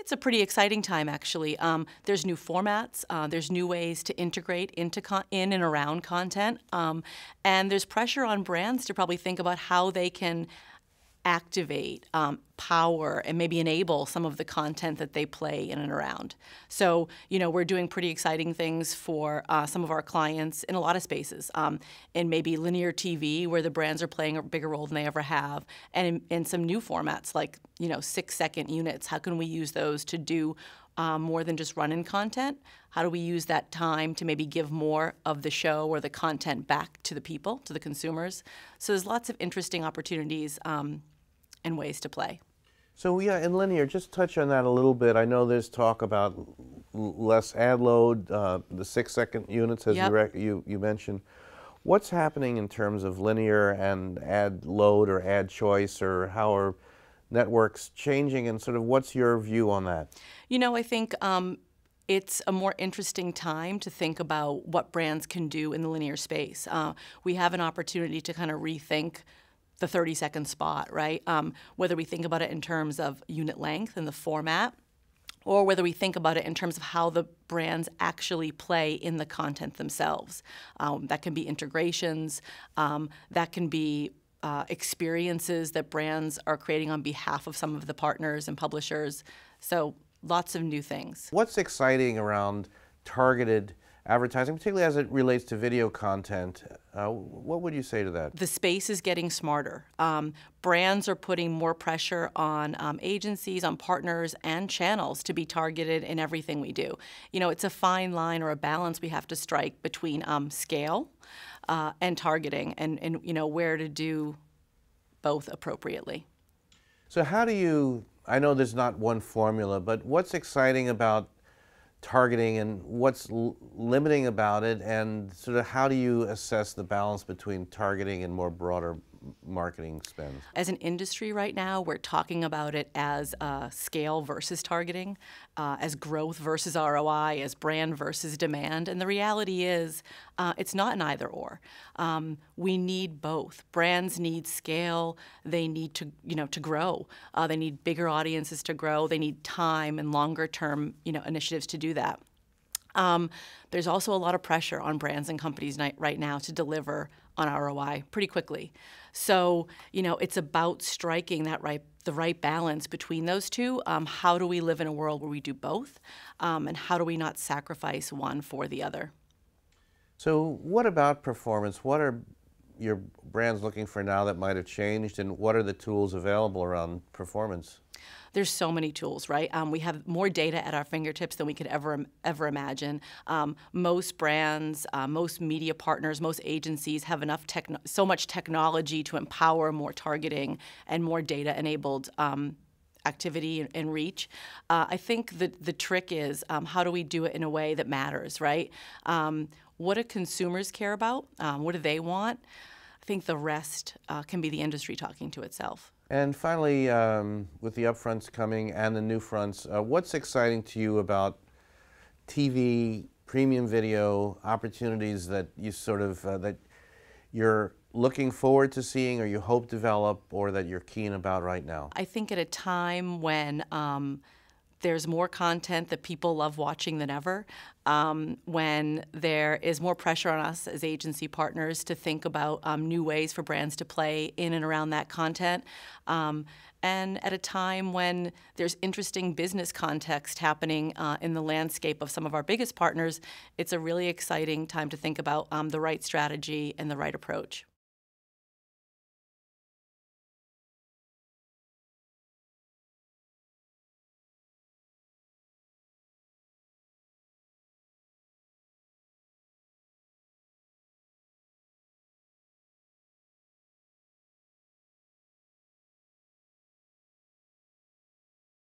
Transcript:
It's a pretty exciting time, actually. There's new formats. There's new ways to integrate into in and around content, and there's pressure on brands to probably think about how they can activate, power, and maybe enable some of the content that they play in and around. So, we're doing pretty exciting things for some of our clients in a lot of spaces, in maybe linear TV, where the brands are playing a bigger role than they ever have, and in some new formats like, 6-second units. How can we use those to do more than just run-in content? How do we use that time to maybe give more of the show or the content back to the people, to the consumers? So there's lots of interesting opportunities and ways to play. So yeah, in linear, just touch on that a little bit. I know there's talk about less ad load, the 6-second units, as you mentioned. What's happening in terms of linear and ad load or ad choice, or how are networks changing, and sort of what's your view on that? I think it's a more interesting time to think about what brands can do in the linear space. We have an opportunity to kind of rethink the 30-second spot, right? Whether we think about it in terms of unit length and the format, or whether we think about it in terms of how the brands actually play in the content themselves. That can be integrations, that can be experiences that brands are creating on behalf of some of the partners and publishers. So lots of new things. What's exciting around targeted advertising, particularly as it relates to video content? What would you say to that? The space is getting smarter. Brands are putting more pressure on agencies, on partners, and channels to be targeted in everything we do. It's a fine line or a balance we have to strike between scale and targeting, and where to do both appropriately. So how do you, I know there's not one formula, but what's exciting about targeting and what's limiting about it, and sort of how do you assess the balance between targeting and more broader marketing spend? As an industry right now, we're talking about it as scale versus targeting, as growth versus ROI, as brand versus demand. And the reality is it's not an either or. We need both. Brands need scale. They need to grow. They need bigger audiences to grow. They need time and longer term initiatives to do that. There's also a lot of pressure on brands and companies right now to deliver on ROI pretty quickly. So, it's about striking the right balance between those two. How do we live in a world where we do both? And how do we not sacrifice one for the other? So what about performance? What are your brands looking for now that might have changed, and what are the tools available around performance? There's so many tools, right? We have more data at our fingertips than we could ever imagine. Most brands, most media partners, most agencies have so much technology to empower more targeting and more data-enabled activity and reach. I think the trick is how do we do it in a way that matters, right? What do consumers care about? What do they want? I think the rest can be the industry talking to itself. And finally, with the upfronts coming and the NewFronts, what's exciting to you about TV, premium video opportunities that you that you're looking forward to seeing, or you hope develop, or that you're keen about right now? I think at a time when there's more content that people love watching than ever, when there is more pressure on us as agency partners to think about new ways for brands to play in and around that content, and at a time when there's interesting business context happening in the landscape of some of our biggest partners, it's a really exciting time to think about the right strategy and the right approach.